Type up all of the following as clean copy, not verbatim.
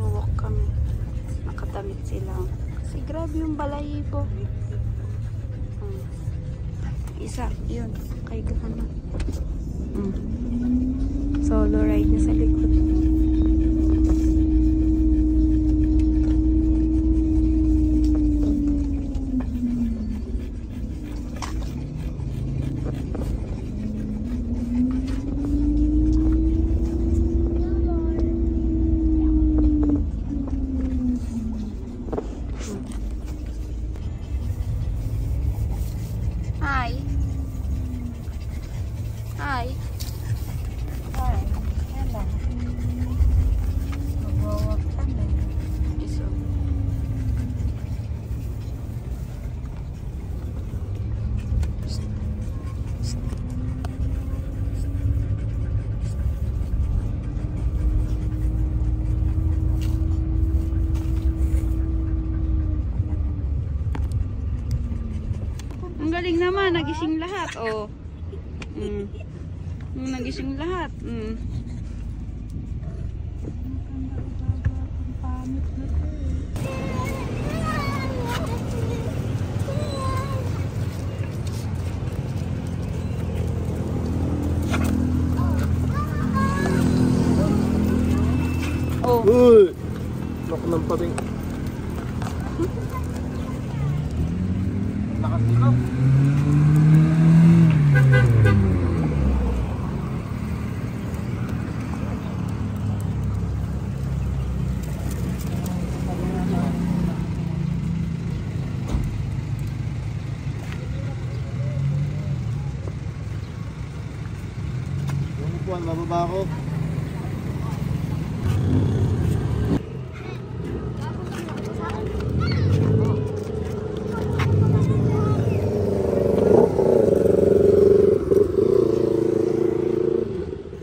Nag-walk kami. Nakadamit sila. Kasi grabe yung balahibo. Isa, yun. Kay Gana. Solo ride na sa likod. Hi. Hi. Hi. Hello. Mag-walk kami. Iso. Ang galing naman, nagising lahat, oh. Nagising lahat. Oh. Uy! Loko ng pating. Nakasilaw. Yung upuan, mababa ako.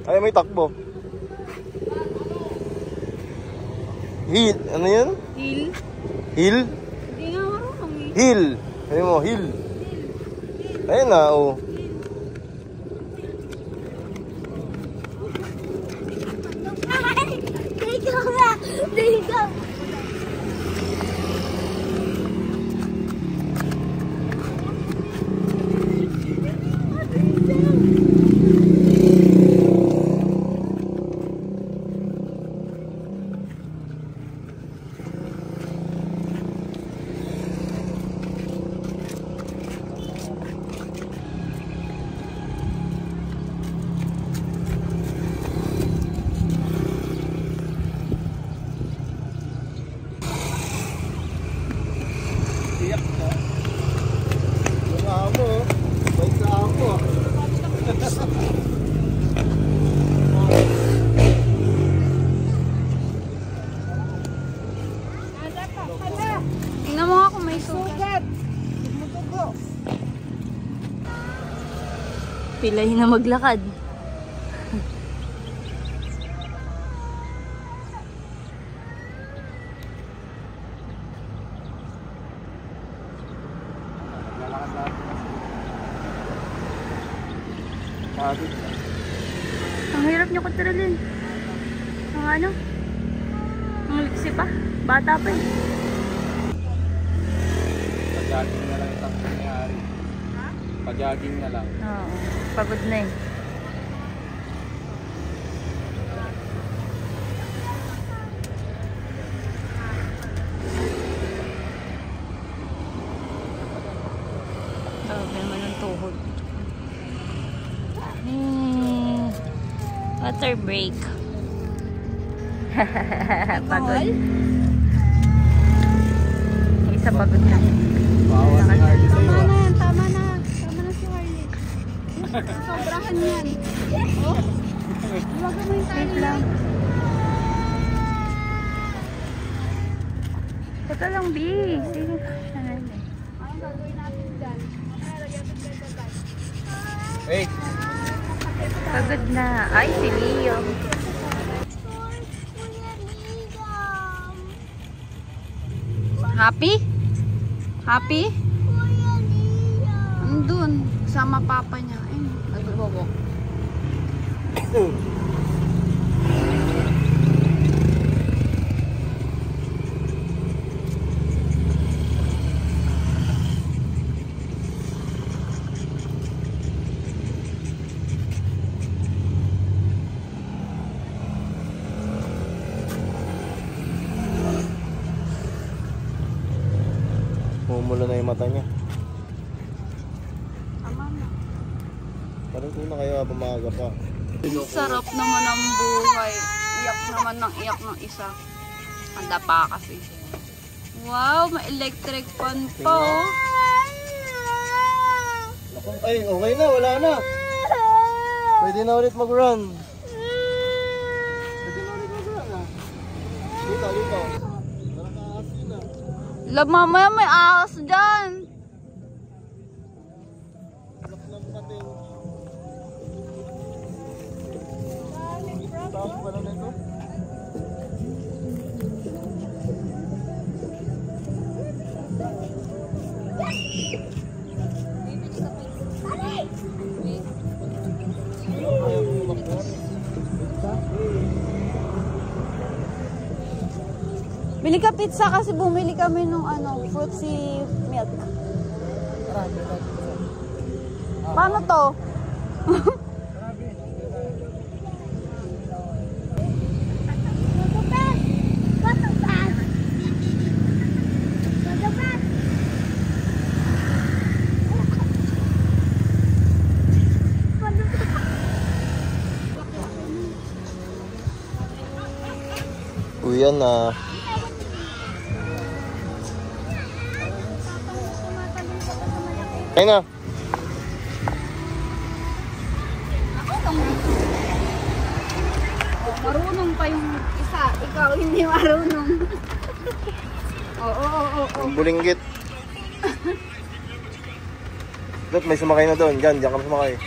Ay, may takbo. Hill. Ano yan? Hill? Hill? Hindi nga marunong eh. Hill. Sabi mo, hill. Ayun na, oh. There you go. Tiyak na. Yung amo, may sa amo. Tingnan mo nga kung may sugat. Pilahin na maglakad. Ang hirap niyo kontrolin. Ang ano? Ang liksi pa. Bata pa eh. Pag-jogging na lang itang nangyari. Ha? Pag-jogging na lang. Oo. Pagod na eh. Grabe naman ang tuhod. Water break. Pagod. Isa pagod na. Bawa si Harley sa'yo. Tama na yan, tama na. Tama na si Harley. Sobrahan yan. Oh. Huwag mo yung tali lang. Teka lang, B. Sige. Anong gagawin natin dyan? Hey! Pagod na. Ay, si Leo. Happy? Happy? Andun. Sama papa niya. Ayun. Nagbabok. Namumula na yung mata niya. Tama na. Parang kuna kayo habang maaga pa. Sarap naman ang buhay. Iyak naman ng iyak ng isa. Handa pa kasi. Wow, may electric fan pa oh. Ay, okay na, wala na. Pwede na ulit mag-run. Pwede na ulit mag-run ah. Dito. Nakakaasi na. Lab, mamaya may ahas dyan. Lak ng pating. Taas pala na ito. Bili ka pizza kasi bumili kami nung ano, fruitsy milk. Paano to? Uyan na. Ayun na. Marunong pa yung isa, ikaw hindi marunong. Oo. Ang bulinggit. Dot, may sumakay na doon. Diyan ka sumakay.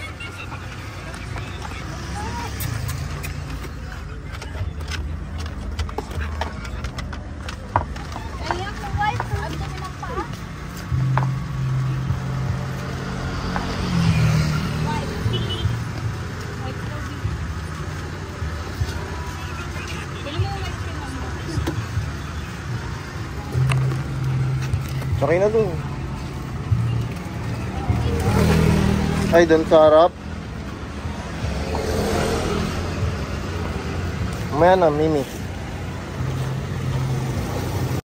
Sakay na doon. Ay, doon sa harap. Mamaya na, Mimi.